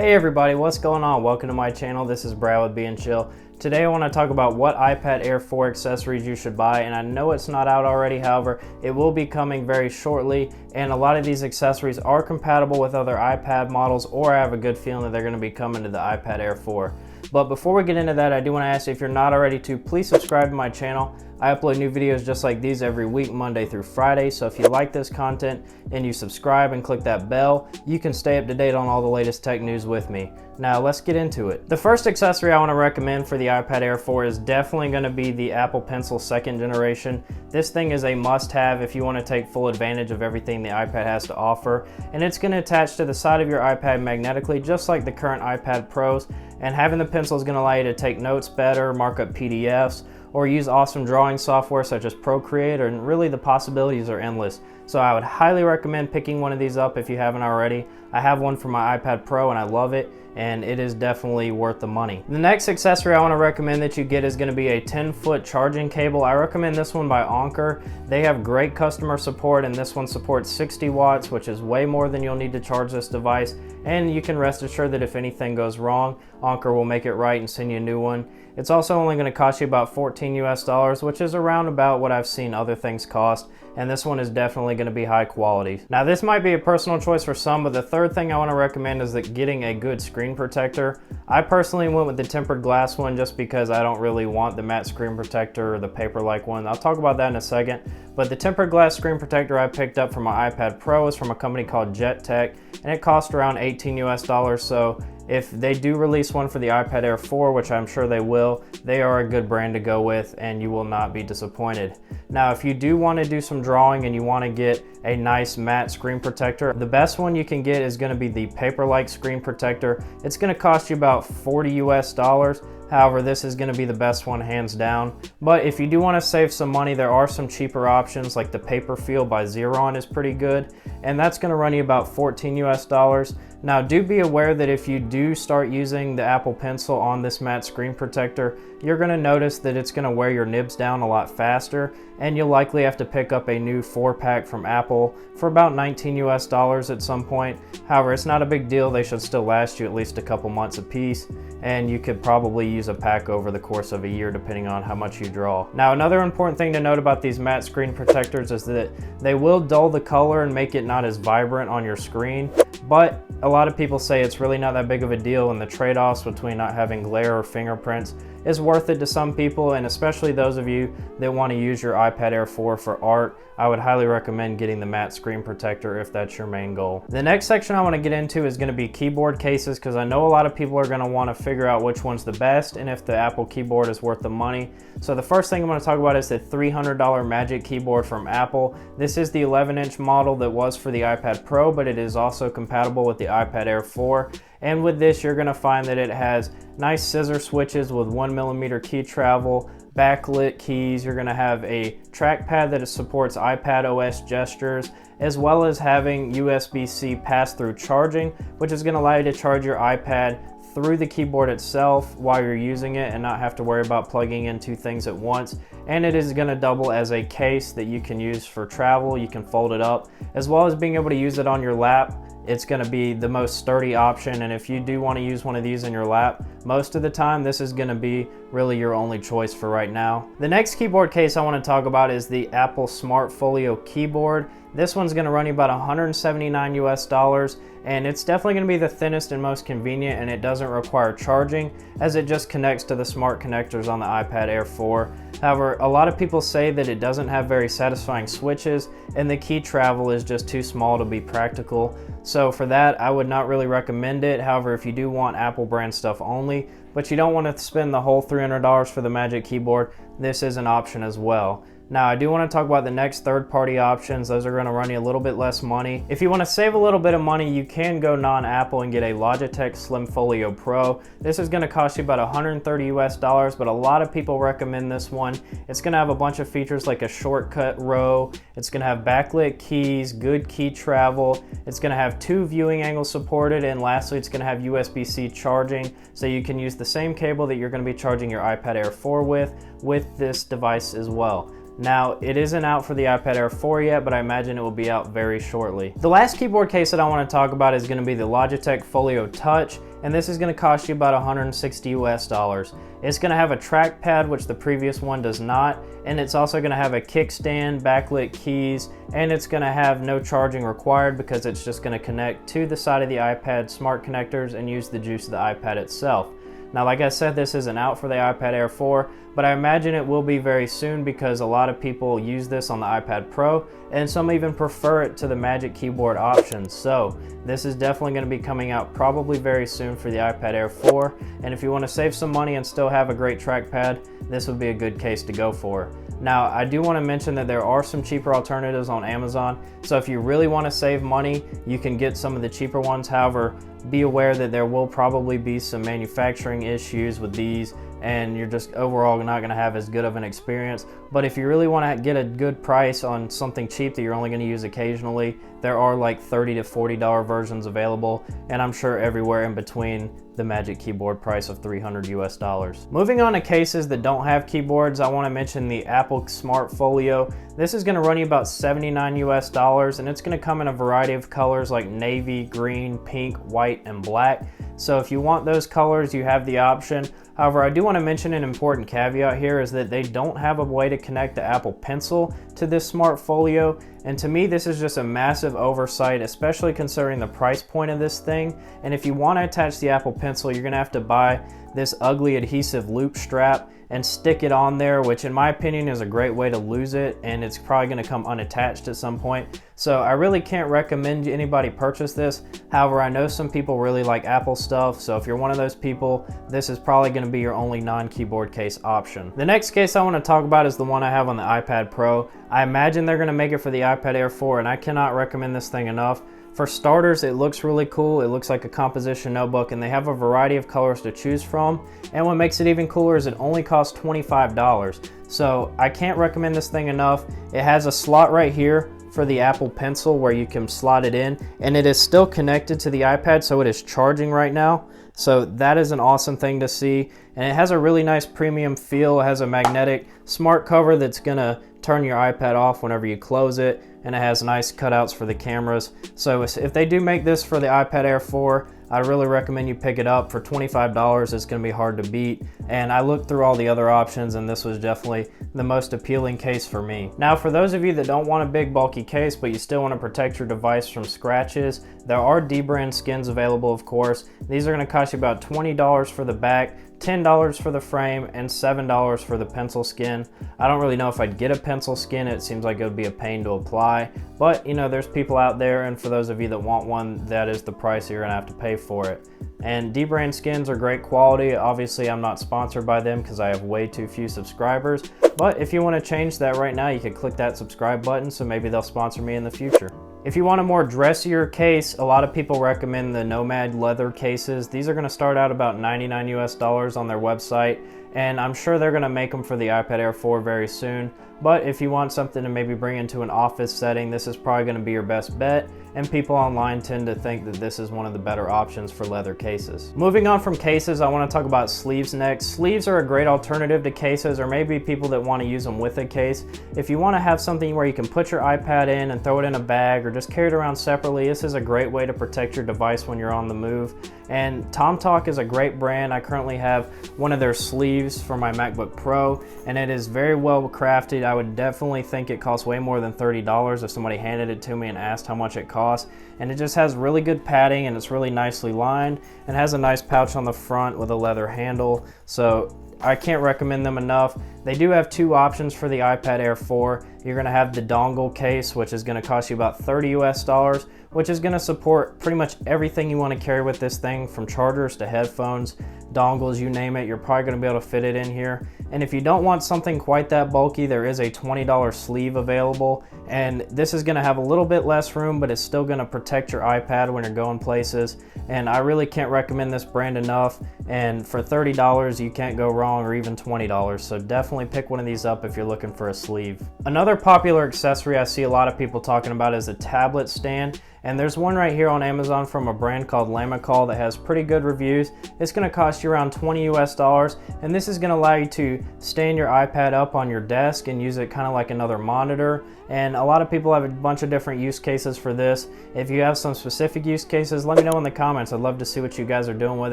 Hey everybody, what's going on? Welcome to my channel. This is Brad with Being Chill. Today I want to talk about what iPad Air 4 accessories you should buy, and I know it's not out already, however, it will be coming very shortly, and a lot of these accessories are compatible with other iPad models, or I have a good feeling that they're going to be coming to the iPad Air 4. But before we get into that, I do want to ask you, if you're not already to, please subscribe to my channel. I upload new videos just like these every week, Monday through Friday, so if you like this content and you subscribe and click that bell, you can stay up to date on all the latest tech news with me. Now let's get into it. The first accessory I want to recommend for the iPad Air 4 is definitely going to be the Apple Pencil 2nd generation. This thing is a must-have if you want to take full advantage of everything the iPad has to offer, and it's going to attach to the side of your iPad magnetically just like the current iPad Pros, and having the pencil is going to allow you to take notes better, mark up PDFs, or use awesome drawing software such as Procreate, and really the possibilities are endless. So I would highly recommend picking one of these up if you haven't already. I have one for my iPad Pro and I love it, and it is definitely worth the money. The next accessory I want to recommend that you get is going to be a 10-foot charging cable. I recommend this one by Anker. They have great customer support, and this one supports 60 watts, which is way more than you'll need to charge this device, and you can rest assured that if anything goes wrong, Anker will make it right and send you a new one. It's also only going to cost you about $14 US, which is around about what I've seen other things cost, and this one is definitely going to be high quality. Now this might be a personal choice for some, but the third thing I want to recommend is that getting a good screen protector. I personally went with the tempered glass one just because I don't really want the matte screen protector or the paper-like one. I'll talk about that in a second, but the tempered glass screen protector I picked up for my iPad Pro is from a company called Jet Tech, and it cost around $18 US, so if they do release one for the iPad Air 4, which I'm sure they will, they are a good brand to go with and you will not be disappointed. Now, if you do want to do some drawing and you want to get a nice matte screen protector, the best one you can get is going to be the paper-like screen protector. It's going to cost you about $40 US. However, this is going to be the best one hands down. But if you do want to save some money, there are some cheaper options, like the Paper Feel by Xeron is pretty good, and that's going to run you about $14 US. Now do be aware that if you do start using the Apple Pencil on this matte screen protector, you're going to notice that it's going to wear your nibs down a lot faster, and you'll likely have to pick up a new 4-pack from Apple for about $19 US at some point. However, it's not a big deal. They should still last you at least a couple months apiece, and you could probably use a pack over the course of a year depending on how much you draw. Now another important thing to note about these matte screen protectors is that they will dull the color and make it not as vibrant on your screen, but a lot of people say it's really not that big of a deal, and the trade-offs between not having glare or fingerprints is worth it to some people, and especially those of you that want to use your iPad Air 4 for art. I would highly recommend getting the matte screen protector if that's your main goal. The next section I want to get into is going to be keyboard cases, because I know a lot of people are going to want to figure out which one's the best and if the Apple keyboard is worth the money. So the first thing I'm going to talk about is the $300 Magic Keyboard from Apple. This is the 11-inch model that was for the iPad Pro, but it is also compatible with the iPad Air 4. And with this, you're going to find that it has nice scissor switches with 1mm key travel, backlit keys. You're going to have a trackpad that supports iPadOS gestures, as well as having USB-C pass-through charging, which is going to allow you to charge your iPad through the keyboard itself while you're using it and not have to worry about plugging in two things at once. And it is going to double as a case that you can use for travel. You can fold it up, as well as being able to use it on your lap. It's going to be the most sturdy option, and if you do want to use one of these in your lap, most of the time this is going to be really your only choice for right now. The next keyboard case I want to talk about is the Apple Smart Folio keyboard. This one's going to run you about $179 US, and it's definitely going to be the thinnest and most convenient, and it doesn't require charging as it just connects to the smart connectors on the iPad Air 4. However, a lot of people say that it doesn't have very satisfying switches and the key travel is just too small to be practical. So for that, I would not really recommend it. However, if you do want Apple brand stuff only, but you don't want to spend the whole $300 for the Magic Keyboard, this is an option as well. Now, I do want to talk about the next third-party options. Those are going to run you a little bit less money. If you want to save a little bit of money, you can go non-Apple and get a Logitech Slim Folio Pro. This is going to cost you about $130 US, but a lot of people recommend this one. It's going to have a bunch of features like a shortcut row. It's going to have backlit keys, good key travel. It's going to have 2 viewing angles supported, and lastly, it's going to have USB-C charging, so you can use the same cable that you're going to be charging your iPad Air 4 with this device as well. Now, it isn't out for the iPad Air 4 yet, but I imagine it will be out very shortly. The last keyboard case that I want to talk about is going to be the Logitech Folio Touch. and this is going to cost you about 160 US dollars. It's going to have a trackpad, which the previous one does not, and it's also going to have a kickstand, backlit keys, and it's going to have no charging required because it's just going to connect to the side of the iPad smart connectors and use the juice of the iPad itself. Now, like I said, this isn't out for the iPad Air 4, but I imagine it will be very soon because a lot of people use this on the iPad Pro, and some even prefer it to the Magic Keyboard options. So this is definitely going to be coming out probably very soon for the iPad Air 4, and if you want to save some money and still have a great trackpad, this would be a good case to go for. Now, I do want to mention that there are some cheaper alternatives on Amazon, so if you really want to save money, you can get some of the cheaper ones. However, be aware that there will probably be some manufacturing issues with these, and you're just overall not going to have as good of an experience. But if you really want to get a good price on something cheap that you're only going to use occasionally, there are like $30 to $40 versions available, and I'm sure everywhere in between the Magic Keyboard price of 300 US dollars. Moving on to cases that don't have keyboards, I want to mention the Apple Smart Folio. This is going to run you about 79 US dollars, and it's going to come in a variety of colors like navy, green, pink, white, and black. So if you want those colors, you have the option. However, I do want to mention an important caveat here is that they don't have a way to connect the Apple Pencil to this Smart Folio, and to me this is just a massive oversight, especially considering the price point of this thing. And if you want to attach the Apple Pencil, you're going to have to buy this ugly adhesive loop strap and stick it on there, which in my opinion is a great way to lose it, and it's probably going to come unattached at some point. So I really can't recommend anybody purchase this. However, I know some people really like Apple stuff, so if you're one of those people, this is probably going to be your only non-keyboard case option. The next case I want to talk about is the one I have on the iPad Pro. I imagine they're going to make it for the iPad Air 4, and I cannot recommend this thing enough. For starters, it looks really cool. It looks like a composition notebook, and they have a variety of colors to choose from. And what makes it even cooler is it only costs $25. So I can't recommend this thing enough. It has a slot right here for the Apple Pencil where you can slot it in, and it is still connected to the iPad, so it is charging right now. So that is an awesome thing to see. And it has a really nice premium feel. It has a magnetic smart cover that's gonna turn your iPad off whenever you close it, and it has nice cutouts for the cameras. So if they do make this for the iPad Air 4, I really recommend you pick it up. For $25, it's going to be hard to beat. And I looked through all the other options, and this was definitely the most appealing case for me. Now, for those of you that don't want a big bulky case, but you still want to protect your device from scratches, there are D-brand skins available, of course. These are going to cost you about $20 for the back, $10 for the frame, and $7 for the pencil skin. I don't really know if I'd get a pencil skin. It seems like it would be a pain to apply, but you know, there's people out there, and for those of you that want one, that is the price you're gonna have to pay for it. And D-brand skins are great quality. Obviously, I'm not sponsored by them because I have way too few subscribers, but if you want to change that right now, you can click that subscribe button, so maybe they'll sponsor me in the future. If you want a more dressier case, a lot of people recommend the Nomad leather cases. These are going to start out about 99 US dollars on their website, and I'm sure they're going to make them for the iPad Air 4 very soon. But if you want something to maybe bring into an office setting, this is probably going to be your best bet, and people online tend to think that this is one of the better options for leather cases. Moving on from cases, I want to talk about sleeves next. Sleeves are a great alternative to cases, or maybe people that want to use them with a case. If you want to have something where you can put your iPad in and throw it in a bag, or just carry it around separately, this is a great way to protect your device when you're on the move. And TomTalk is a great brand. I currently have one of their sleeves for my MacBook Pro, and it is very well crafted. I would definitely think it costs way more than $30 if somebody handed it to me and asked how much it costs. And it just has really good padding, and it's really nicely lined, and has a nice pouch on the front with a leather handle. So I can't recommend them enough. They do have two options for the iPad Air 4. You're going to have the dongle case, which is going to cost you about 30 US dollars, which is going to support pretty much everything you want to carry with this thing, from chargers to headphones, dongles, you name it. You're probably going to be able to fit it in here. And if you don't want something quite that bulky, there is a $20 sleeve available, and this is going to have a little bit less room, but it's still going to protect your iPad when you're going places. And I really can't recommend this brand enough, and for $30 you can't go wrong, or even $20, so definitely pick one of these up if you're looking for a sleeve. Another popular accessory I see a lot of people talking about is a tablet stand. And there's one right here on Amazon from a brand called Lamicall that has pretty good reviews. It's going to cost you around 20 US dollars, and this is going to allow you to stand your iPad up on your desk and use it kind of like another monitor. and a lot of people have a bunch of different use cases for this. If you have some specific use cases, let me know in the comments. I'd love to see what you guys are doing with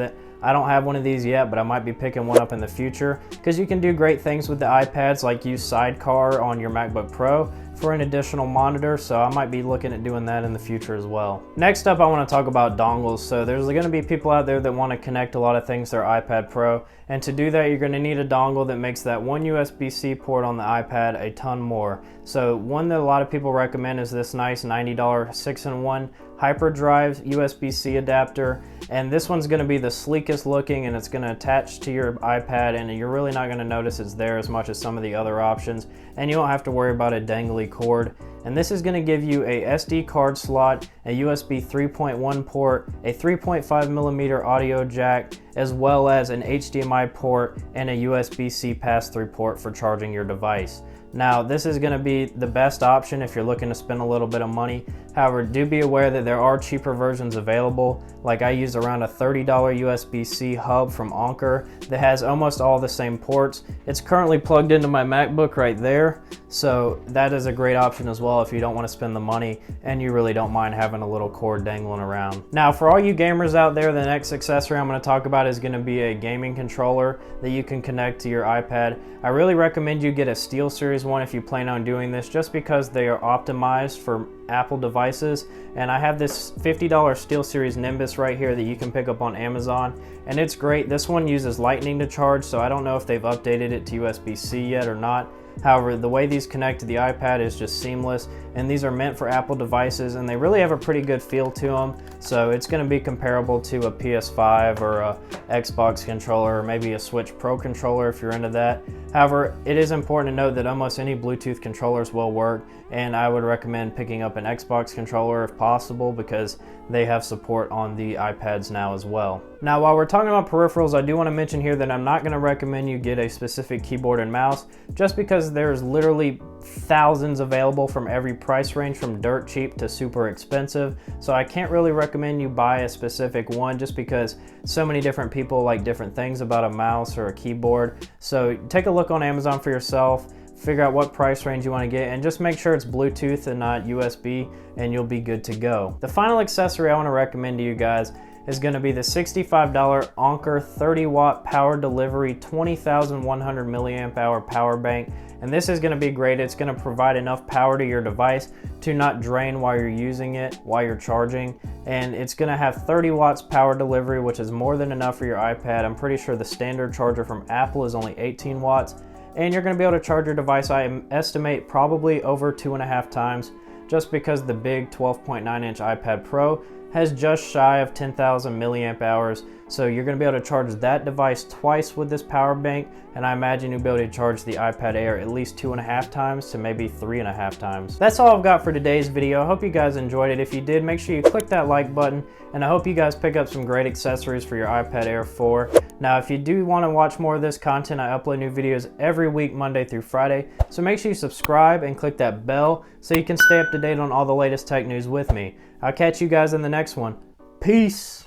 it. I don't have one of these yet, but I might be picking one up in the future because you can do great things with the iPads, like use Sidecar on your MacBook Pro for an additional monitor, so I might be looking at doing that in the future as well. Next up, I want to talk about dongles. So there's going to be people out there that want to connect a lot of things to their iPad Pro, and to do that, you're going to need a dongle that makes that one USB-C port on the iPad a ton more. So one that a lot of people recommend is this nice $90 6-in-1 hyperdrive USB-C adapter, and this one's going to be the sleekest looking, and it's going to attach to your iPad, and you're really not going to notice it's there as much as some of the other options, and you don't have to worry about a dangly cord. And this is going to give you a SD card slot, a USB 3.1 port, a 3.5mm audio jack, as well as an HDMI port and a USB-C pass-through port for charging your device. Now, this is going to be the best option if you're looking to spend a little bit of money. However, do be aware that there are cheaper versions available. Like I use around a $30 USB-C hub from Anker that has almost all the same ports. It's currently plugged into my MacBook right there, so that is a great option as well if you don't want to spend the money and you really don't mind having a little cord dangling around. Now, for all you gamers out there, the next accessory I'm going to talk about is going to be a gaming controller that you can connect to your iPad. I really recommend you get a SteelSeries one if you plan on doing this, just because they are optimized for Apple devices. And I have this $50 SteelSeries Nimbus right here that you can pick up on Amazon, and it's great. This one uses lightning to charge, so I don't know if they've updated it to USB-C yet or not. However, the way these connect to the iPad is just seamless, and these are meant for Apple devices, and they really have a pretty good feel to them. So it's going to be comparable to a PS5 or a Xbox controller, or maybe a Switch Pro controller if you're into that. However, it is important to note that almost any Bluetooth controllers will work, and I would recommend picking up an Xbox controller if possible because they have support on the iPads now as well. Now, while we're talking about peripherals, I do want to mention here that I'm not going to recommend you get a specific keyboard and mouse, just because there's literally thousands available from every price range, from dirt cheap to super expensive. So I can't really recommend you buy a specific one, just because so many different people like different things about a mouse or a keyboard. So take a look on Amazon for yourself, figure out what price range you want to get, and just make sure it's Bluetooth and not USB, and you'll be good to go. The final accessory I want to recommend to you guys is going to be the $65 Anker 30-watt power delivery 20,100 milliamp hour power bank. And this is going to be great. It's going to provide enough power to your device to not drain while you're using it, while you're charging. And it's going to have 30 watts power delivery, which is more than enough for your iPad. I'm pretty sure the standard charger from Apple is only 18 watts. And you're going to be able to charge your device, I estimate, probably over 2.5 times, just because the big 12.9-inch iPad Pro has just shy of 10,000 milliamp hours. So you're going to be able to charge that device twice with this power bank, and I imagine you'll be able to charge the iPad Air at least 2.5 times to maybe 3.5 times. That's all I've got for today's video. I hope you guys enjoyed it. If you did, make sure you click that like button, and I hope you guys pick up some great accessories for your iPad Air 4. Now, if you do want to watch more of this content, I upload new videos every week, Monday through Friday, so make sure you subscribe and click that bell so you can stay up to date on all the latest tech news with me. I'll catch you guys in the next one. Peace!